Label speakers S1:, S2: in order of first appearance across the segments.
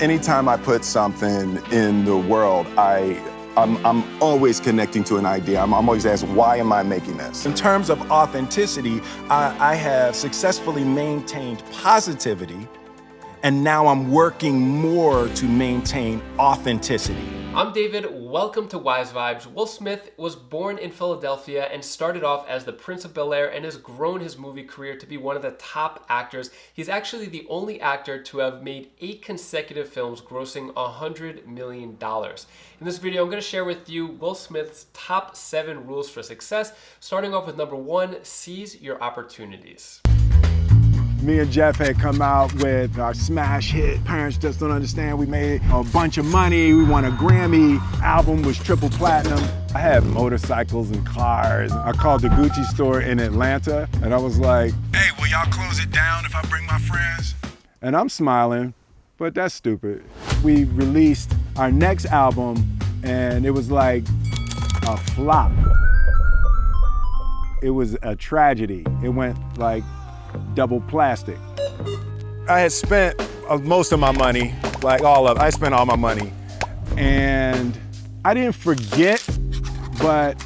S1: Anytime I put something in the world, I'm always connecting to an idea. I'm always asking, why am I making this?
S2: In terms of authenticity, I have successfully maintained positivity, and now I'm working more to maintain authenticity.
S3: I'm David, welcome to Wise Vibes. Will Smith was born in Philadelphia and started off as the Prince of Bel-Air and has grown his movie career to be one of the top actors. He's actually the only actor to have made 8 consecutive films grossing $100 million. In this video, I'm going to share with you Will Smith's top 7 rules for success, starting off with number 1, seize your opportunities.
S2: Me and Jeff had come out with our smash hit, Parents Just Don't Understand. We made a bunch of money. We won a Grammy. Album was triple platinum. I had motorcycles and cars. I called the Gucci store in Atlanta and I was like, hey, will y'all close it down if I bring my friends? And I'm smiling, but that's stupid. We released our next album and it was like a flop. It was a tragedy. It went like double plastic. I had spent most of my money, like all of it. I spent all my money. And I didn't forget, but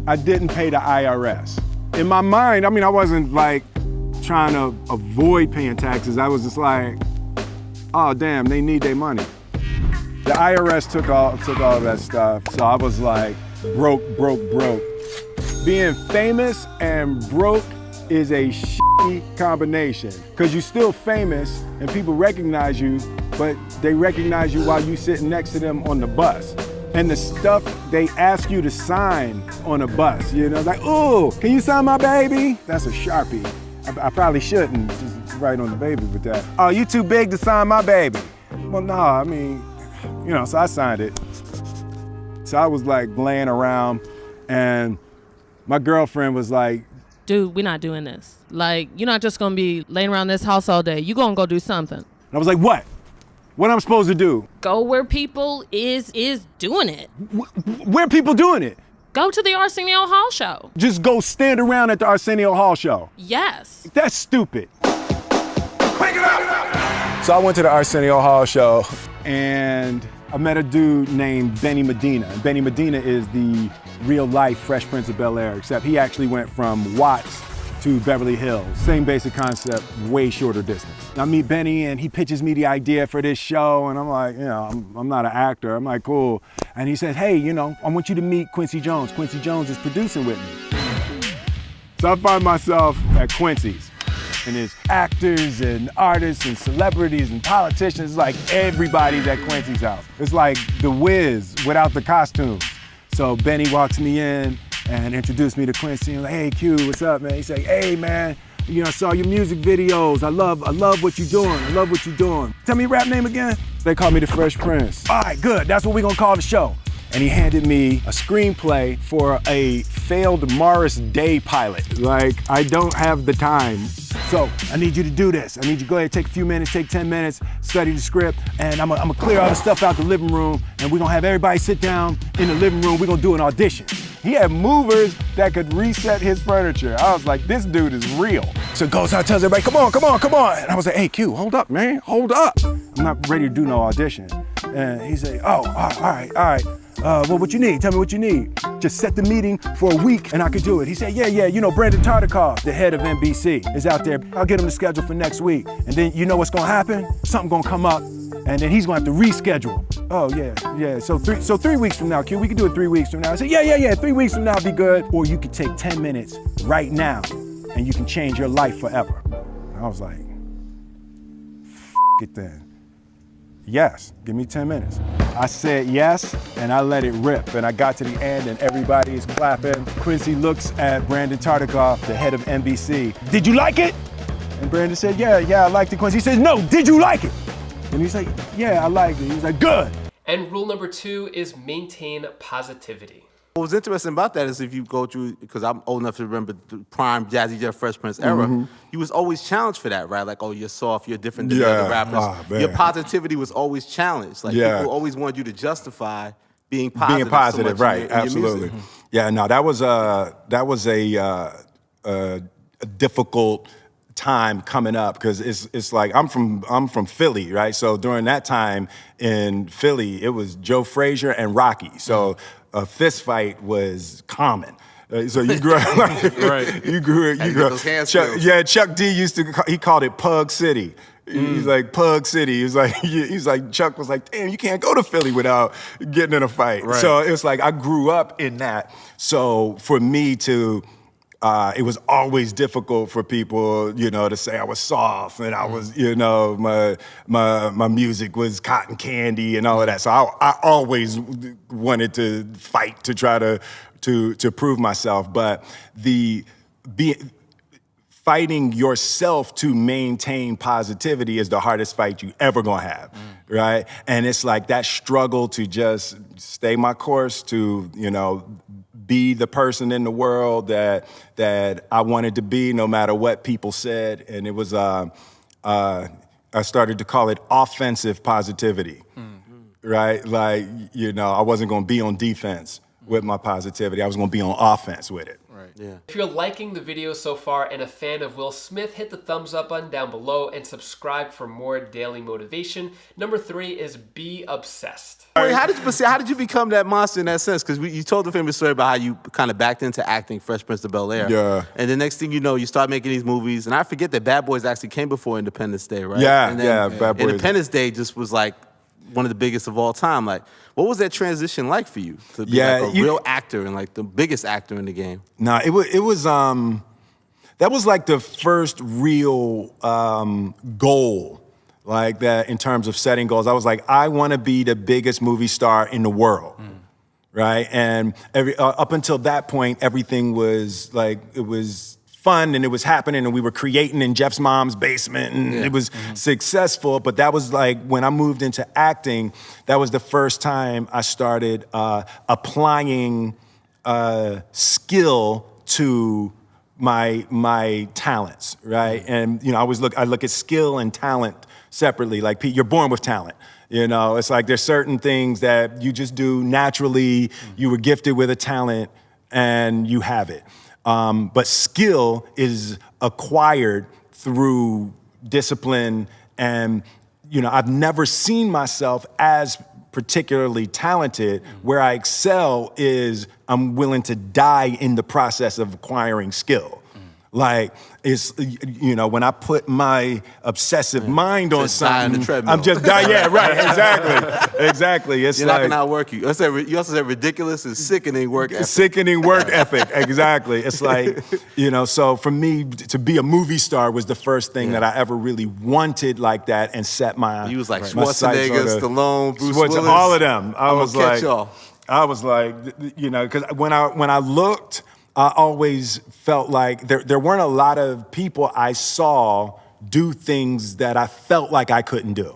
S2: I didn't pay the IRS. In my mind, I mean, I wasn't like trying to avoid paying taxes. I was just like, oh damn, they need their money. The IRS took all of that stuff. So I was like, broke. Being famous and broke is a shitty combination, because you're still famous and people recognize you, but they recognize you while you sitting next to them on the bus. And the stuff they ask you to sign on a bus, you know, like, ooh, can you sign my baby? That's a Sharpie. I probably shouldn't just write on the baby with that. Oh, you too big to sign my baby. Well, no, I mean, you know, so I signed it. So I was like laying around and my girlfriend was like,
S4: dude, we're not doing this. Like, you're not just gonna be laying around this house all day. You're gonna go do something.
S2: And I was like, what? What am I supposed to do?
S4: Go where people is doing it.
S2: Where are people doing it?
S4: Go to the Arsenio Hall show.
S2: Just go stand around at the Arsenio Hall show?
S4: Yes.
S2: That's stupid. Wake it up! So I went to the Arsenio Hall show and I met a dude named Benny Medina. And Benny Medina is the real life Fresh Prince of Bel-Air, except he actually went from Watts to Beverly Hills. Same basic concept, way shorter distance. I meet Benny and he pitches me the idea for this show and I'm like, you know, I'm not an actor. I'm like, cool. And he said, hey, you know, I want you to meet Quincy Jones. Quincy Jones is producing with me. So I find myself at Quincy's. And there's actors and artists and celebrities and politicians. It's like everybody's at Quincy's house. It's like The Wiz without the costumes. So Benny walks me in and introduced me to Quincy. And like, hey Q, what's up, man? He's like, hey man, you know, I saw your music videos. I love what you're doing. I love what you're doing. Tell me your rap name again. They call me the Fresh Prince. All right, good. That's what we're gonna call the show. And he handed me a screenplay for a failed Morris Day pilot. Like, I don't have the time. So I need you to do this. I need you to go ahead, take a few minutes, take 10 minutes, study the script, and I'm gonna clear all the stuff out the living room, and we're gonna have everybody sit down in the living room. We're gonna do an audition. He had movers that could reset his furniture. I was like, this dude is real. So he goes out, tells everybody, come on. And I was like, hey Q, hold up, man, hold up. I'm not ready to do no audition. And he said, oh, all right. Well, what you need? Tell me what you need. Just set the meeting for a week and I could do it. He said, yeah, you know, Brandon Tartikoff, the head of NBC, is out there. I'll get him to schedule for next week. And then you know what's gonna happen? Something gonna come up and then he's gonna have to reschedule. Oh, yeah. So 3 weeks from now, Q, we can do it 3 weeks from now. I said, yeah, 3 weeks from now be good. Or you could take 10 minutes right now and you can change your life forever. And I was like, it then. Yes, give me 10 minutes. I said yes, and I let it rip. And I got to the end, and everybody is clapping. Quincy looks at Brandon Tartikoff, the head of NBC. Did you like it? And Brandon said, yeah, I liked it. Quincy says, no, did you like it? And he's like, yeah, I liked it. He's like, good.
S3: And rule number 2 is maintain positivity.
S5: What was interesting about that is if you go through, because I'm old enough to remember the prime Jazzy Jeff Fresh Prince era, you was always challenged for that, right? Like, oh, you're soft, you're different than the other rappers.
S2: Oh,
S5: your positivity was always challenged. Like, people always wanted you to justify being positive.
S2: Being positive,
S5: so
S2: right,
S5: in your
S2: absolutely.
S5: music.
S2: Yeah, no, that was a difficult time coming up because it's like I'm from Philly, right? So during that time in Philly, it was Joe Frazier and Rocky. So a fist fight was common. So you grew up like,
S5: Right.
S2: you grew up.
S5: those hand
S2: Chuck,
S5: skills.
S2: yeah, Chuck D he called it Pug City. He's like Pug City. He's like Chuck was like, damn, you can't go to Philly without getting in a fight.
S5: Right.
S2: So it's like I grew up in that. So for me to it was always difficult for people, to say I was soft and I was, my music was cotton candy and all of that. So I always wanted to fight to try to prove myself. But fighting yourself to maintain positivity is the hardest fight you ever gonna have, right? And it's like that struggle to just stay my course, to be the person in the world that I wanted to be, no matter what people said. And it was I started to call it offensive positivity, right? Like I wasn't gonna be on defense with my positivity. I was gonna be on offense with it.
S5: Right. Yeah.
S3: If you're liking the video so far and a fan of Will Smith, hit the thumbs up button down below and subscribe for more daily motivation. Number 3 is be obsessed.
S5: Wait, how did you become that monster in that sense? Because you told the famous story about how you kind of backed into acting Fresh Prince of Bel-Air.
S2: Yeah.
S5: And the next thing you know, you start making these movies. And I forget that Bad Boys actually came before Independence Day, right?
S2: Yeah,
S5: and then
S2: Bad Boys.
S5: Independence Day just was like one of the biggest of all time. Like, what was that transition like for you to be like a real actor and like the biggest actor in the game?
S2: No, it was that was like the first real goal, like that in terms of setting goals. I was like, I want to be the biggest movie star in the world, right? And up until that point, everything was like, it was fun and it was happening and we were creating in Jeff's mom's basement and it was successful. But that was like when I moved into acting, that was the first time I started applying skill to my talents, right? And I look at skill and talent separately. Like you're born with talent. It's like there's certain things that you just do naturally. You were gifted with a talent and you have it. But skill is acquired through discipline, and I've never seen myself as particularly talented. Where I excel is I'm willing to die in the process of acquiring skill. Like it's when I put my obsessive mind on
S5: Just die on the
S2: something,
S5: treadmill.
S2: I'm just dying. Yeah, right. Exactly. It's
S5: You're
S2: like
S5: not gonna outwork you. You also said ridiculous and sickening work ethic.
S2: sickening work ethic. Exactly. It's like So for me to be a movie star was the first thing that I ever really wanted like that and set my.
S5: You was like
S2: my sights
S5: Schwarzenegger,
S2: on
S5: Stallone, Bruce Willis.
S2: all of them. I was
S5: catch
S2: like,
S5: y'all.
S2: because when I looked, I always felt like there weren't a lot of people I saw do things that I felt like I couldn't do.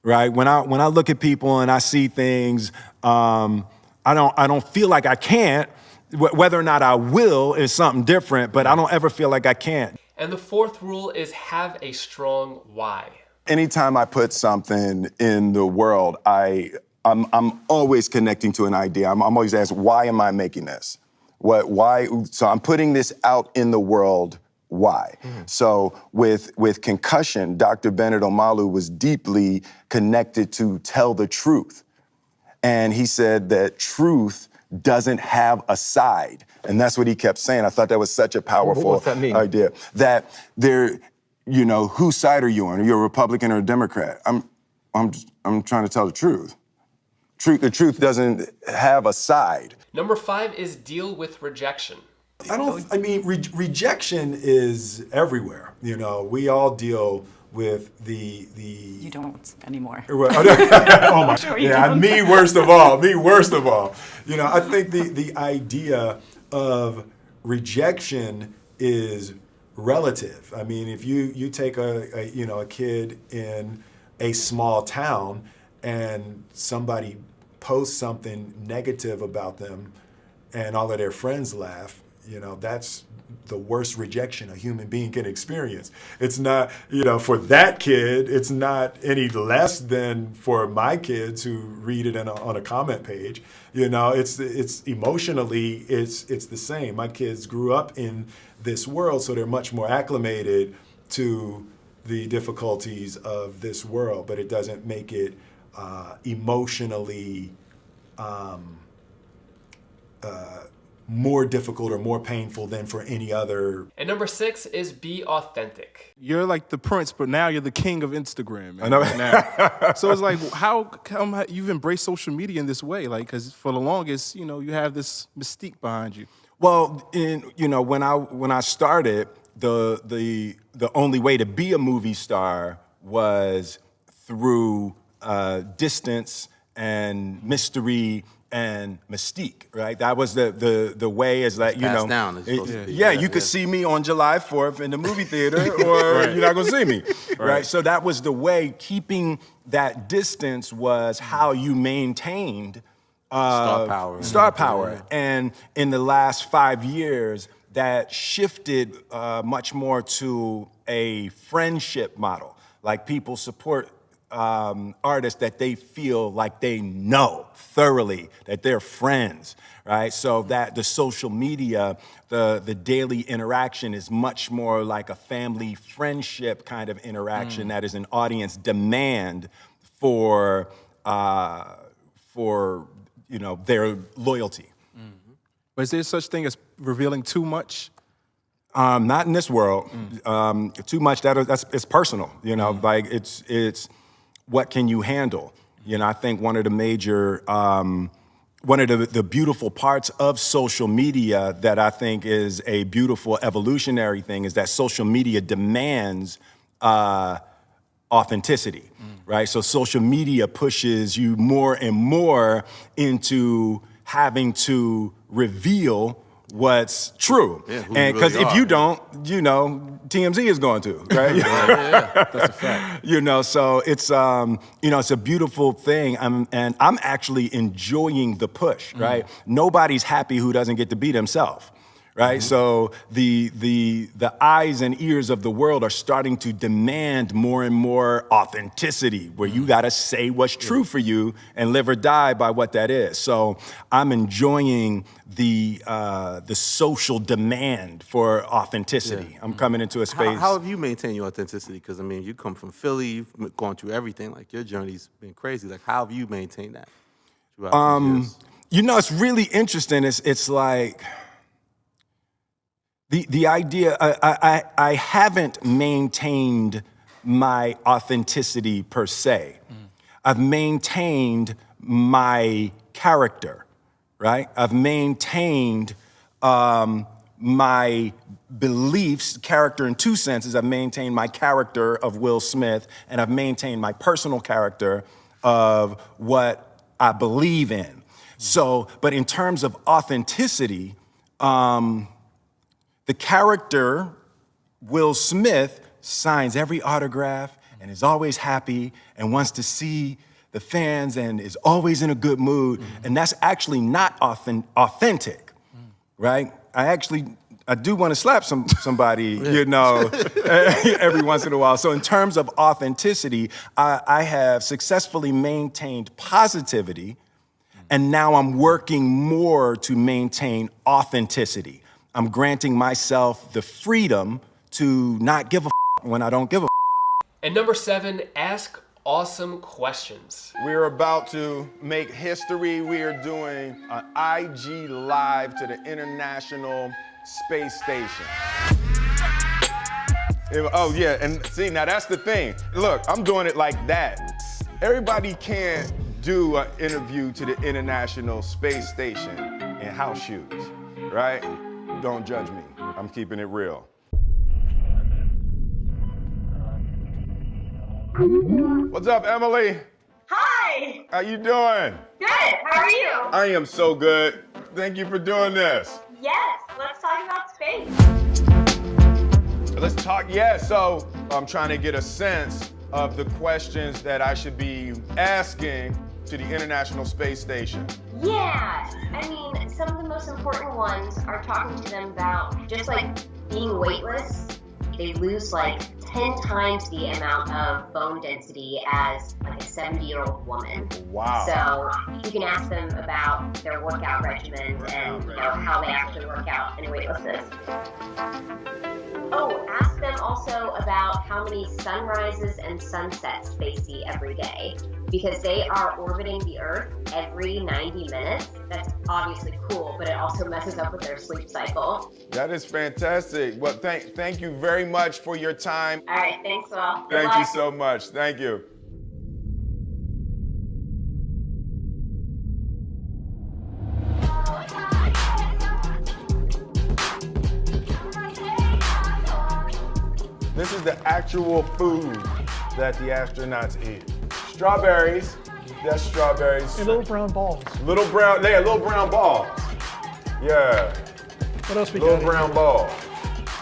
S2: Right? When I look at people and I see things, I don't feel like I can't. Whether or not I will is something different, but I don't ever feel like I can't.
S3: And the 4th rule is have a strong why.
S1: Anytime I put something in the world, I'm always connecting to an idea. I'm always asked, why am I making this? Why? So I'm putting this out in the world. Why? So with concussion, Dr. Bennett Omalu was deeply connected to tell the truth. And he said that truth doesn't have a side. And that's what he kept saying. I thought that was such a powerful idea. That whose side are you on? Are you a Republican or a Democrat? I'm trying to tell the truth. The truth doesn't have a side.
S3: Number 5 is deal with rejection.
S2: Rejection is everywhere. We all deal with the.
S6: You don't anymore.
S2: Oh my!
S6: Sure you
S2: Yeah,
S6: don't.
S2: me worst of all. I think the idea of rejection is relative. I mean, if you take a kid in a small town and somebody posts something negative about them and all of their friends laugh, that's the worst rejection a human being can experience. It's not, for that kid, it's not any less than for my kids who read it on a comment page. It's emotionally, it's the same. My kids grew up in this world, so they're much more acclimated to the difficulties of this world, but it doesn't make it emotionally more difficult or more painful than for any other.
S3: And number 6 is be authentic.
S7: You're like the prince, but now you're the king of Instagram. Man,
S2: I know.
S7: right now. So it's like, how come you've embraced social media in this way? Like, because for the longest, you have this mystique behind you.
S2: Well, when I started, the only way to be a movie star was through distance and mystery and mystique, right? That was the way, is that,
S5: Passed down, it's supposed to be.
S2: you could see me on July 4th in the movie theater, or you're not gonna see me, right? So that was the way. Keeping that distance was how you maintained
S5: Star power.
S2: Star power. And in the last 5 years, that shifted much more to a friendship model. Like, people support artists that they feel like they know thoroughly, that they're friends, right? So that the social media, the daily interaction is much more like a family friendship kind of interaction that is an audience demand for their loyalty.
S7: But is there such thing as revealing too much?
S2: Not in this world. Too much, it's personal, like it's what can you handle? I think one of the major, one of the beautiful parts of social media that I think is a beautiful evolutionary thing is that social media demands authenticity, right? So social media pushes you more and more into having to reveal what's true.
S5: Yeah,
S2: and because if you don't, TMZ is going to, right?
S7: That's a fact.
S2: So it's it's a beautiful thing. And I'm actually enjoying the push, right? Nobody's happy who doesn't get to be themselves. Right, so the eyes and ears of the world are starting to demand more and more authenticity, where you got to say what's true for you and live or die by what that is. So I'm enjoying the social demand for authenticity. I'm coming into a space.
S5: How have you maintained your authenticity? Because you come from Philly, you've gone through everything. Like, your journey's been crazy. Like, how have you maintained that throughout these years?
S2: It's really interesting. It's like, the idea, I haven't maintained my authenticity per se. I've maintained my character, right? I've maintained my beliefs, character in two senses. I've maintained my character of Will Smith, and I've maintained my personal character of what I believe in. So, but in terms of authenticity, the character, Will Smith, signs every autograph and is always happy and wants to see the fans and is always in a good mood. And that's actually not authentic, right? I do want to slap somebody, every once in a while. So in terms of authenticity, I have successfully maintained positivity, and now I'm working more to maintain authenticity. I'm granting myself the freedom to not give a when I don't give a.
S3: And number 7, ask awesome questions.
S1: We're about to make history. We are doing an IG Live to the International Space Station. Oh yeah, and see, now that's the thing. Look, I'm doing it like that. Everybody can't do an interview to the International Space Station in house shoes, right? Don't judge me. I'm keeping it real. What's up, Emily?
S8: Hi.
S1: How you doing?
S8: Good. How are you?
S1: I am so good. Thank you for doing this.
S8: Yes. Let's talk about space.
S1: Let's talk, so I'm trying to get a sense of the questions that I should be asking to the International Space Station.
S9: Yeah, I mean, some of the most important ones are talking to them about just like being weightless. They lose like 10 times the amount of bone density as like a 70-year-old woman.
S2: Wow.
S9: So you can ask them about their workout regimen and how they actually work out in weightlessness. Oh, ask them also about how many sunrises and sunsets they see every day, because they are orbiting the Earth every 90 minutes. That's obviously cool, but it also messes up with their sleep cycle.
S1: That is fantastic. Well, thank you very much for your time.
S9: All right, thanks, Will.
S1: Thank you so much. Thank you. This is the actual food that the astronauts eat. Strawberries, that's strawberries.
S10: And little brown balls.
S1: Little brown balls. Yeah.
S10: What else we
S1: Little
S10: got?
S1: brown balls.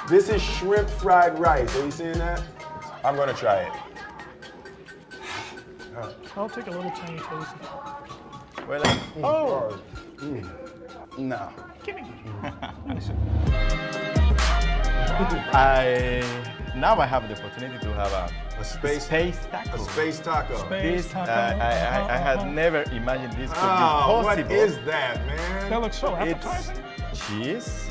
S1: This is shrimp fried rice. Are you seeing that? I'm gonna try it.
S10: I'll take a little tiny taste.
S1: Wait,
S10: Oh.
S1: No.
S11: Now I have the opportunity to have a space taco.
S1: A space taco.
S11: This, I had never imagined this could be possible.
S1: What is that, man?
S10: That looks so appetizing.
S11: It's cheese.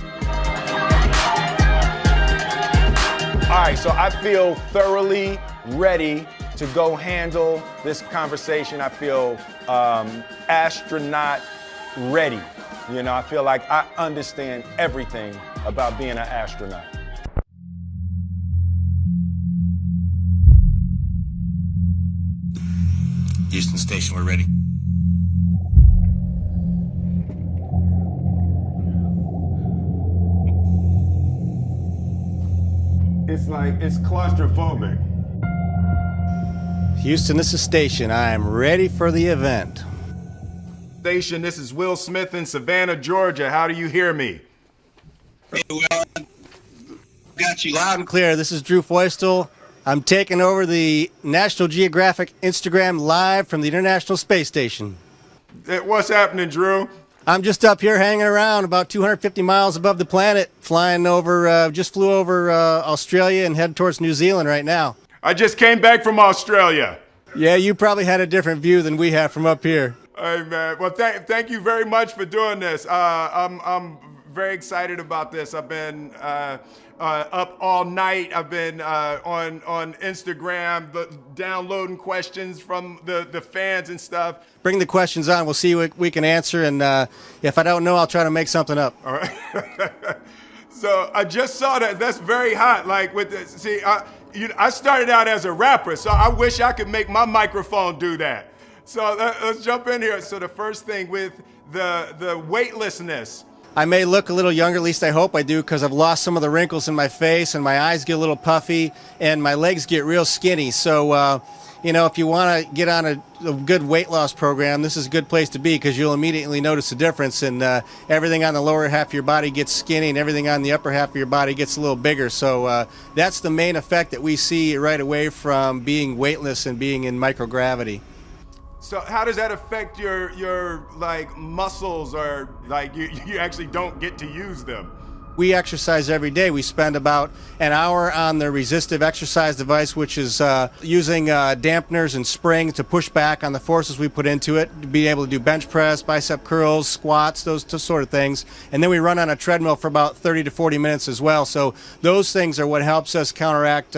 S1: All right, so I feel thoroughly ready to go handle this conversation. I feel astronaut ready. You know, I feel like I understand everything about being an astronaut.
S12: Houston Station, we're ready.
S1: It's claustrophobic.
S13: Houston, this is Station. I am ready for the event.
S1: Station, this is Will Smith in Savannah, Georgia. How do you hear me?
S12: Hey, Will, got you
S13: Loud and clear. This is Drew Feustel. I'm taking over the National Geographic Instagram live from the International Space Station.
S1: What's happening, Drew?
S13: I'm just up here hanging around about 250 miles above the planet, flying over, just flew over Australia and head towards New Zealand right now.
S1: I just came back from Australia.
S13: Yeah, you probably had a different view than we have from up here.
S1: Hey, man. Well, thank you very much for doing this. I'm very excited about this. I've been up all night. I've been on Instagram downloading questions from the fans and stuff.
S13: Bring the questions on. We'll see what we can answer, and if I don't know, I'll try to make something up.
S1: All right. So I just saw that. That's very hot. Like with the, see, I started out as a rapper, so I wish I could make my microphone do that. So let's jump in here. So the first thing with the weightlessness.
S13: I may look a little younger, at least I hope I do, because I've lost some of the wrinkles in my face, and my eyes get a little puffy, and my legs get real skinny. So, if you want to get on a good weight loss program, this is a good place to be, because you'll immediately notice a difference, and everything on the lower half of your body gets skinny, and everything on the upper half of your body gets a little bigger. So that's the main effect that we see right away from being weightless and being in microgravity.
S1: So how does that affect your like muscles, or like you actually don't get to use them?
S13: We exercise every day. We spend about an hour on the resistive exercise device, which is using dampeners and springs to push back on the forces we put into it, to be able to do bench press, bicep curls, squats, those sort of things. And then we run on a treadmill for about 30 to 40 minutes as well. So those things are what helps us counteract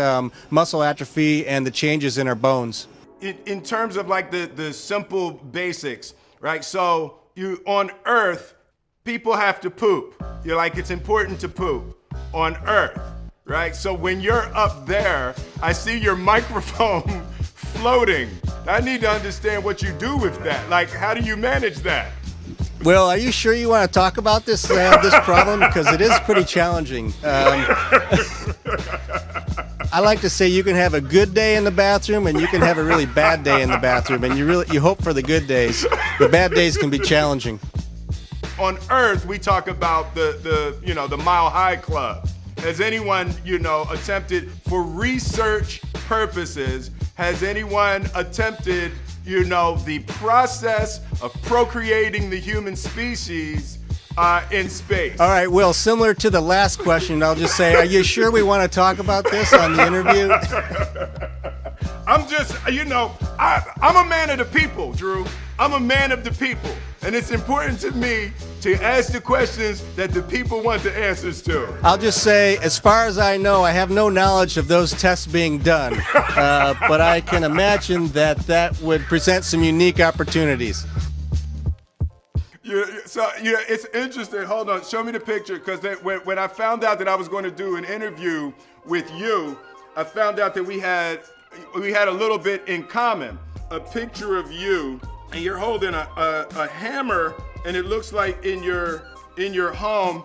S13: muscle atrophy and the changes in our bones.
S1: In terms of like the simple basics, right? So you on Earth, people have to poop. You're like, it's important to poop on Earth, right? So when you're up there, I see your microphone floating. I need to understand what you do with that. Like, how do you manage that?
S13: Well, are you sure you want to talk about this problem? Because it is pretty challenging. I like to say you can have a good day in the bathroom and you can have a really bad day in the bathroom, and you hope for the good days. The bad days can be challenging.
S1: On Earth, we talk about the Mile High Club. Has anyone, attempted for research purposes, has anyone attempted you know, the process of procreating the human species in space.
S13: All right, Will, similar to the last question, I'll just say, are you sure we want to talk about this on the interview?
S1: I'm just, you know, I'm a man of the people, Drew. I'm a man of the people. And it's important to me to ask the questions that the people want the answers to.
S13: I'll just say, as far as I know, I have no knowledge of those tests being done. But I can imagine that that would present some unique opportunities.
S1: It's interesting. Hold on, show me the picture, because when I found out that I was going to do an interview with you, I found out that we had a little bit in common. A picture of you, and you're holding a hammer, and it looks like in your home,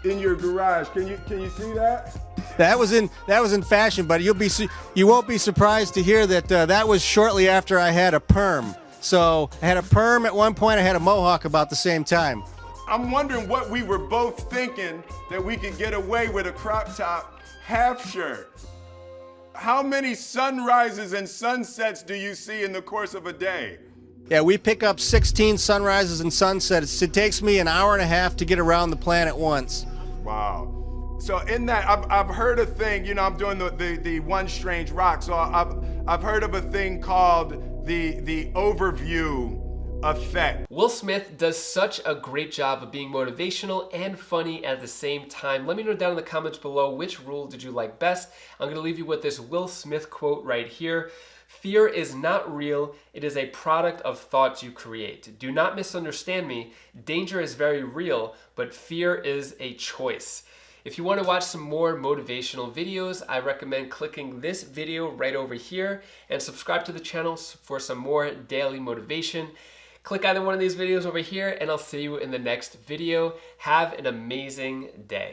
S1: in your garage. Can you see that?
S13: That was in fashion, but you won't be surprised to hear that that was shortly after I had a perm. So I had a perm at one point, I had a mohawk about the same time.
S1: I'm wondering what we were both thinking that we could get away with a crop top half shirt. How many sunrises and sunsets do you see in the course of a day?
S13: Yeah, we pick up 16 sunrises and sunsets. It takes me an hour and a half to get around the planet once.
S1: Wow. So in that, I've heard a thing, you know, I'm doing the One Strange Rock, so I've heard of a thing called the overview effect.
S3: Will Smith does such a great job of being motivational and funny at the same time. Let me know down in the comments below which rule did you like best. I'm going to leave you with this Will Smith quote right here. Fear is not real. It is a product of thoughts you create. Do not misunderstand me. Danger is very real, but fear is a choice. If you want to watch some more motivational videos, I recommend clicking this video right over here and subscribe to the channel for some more daily motivation. Click either one of these videos over here and I'll see you in the next video. Have an amazing day.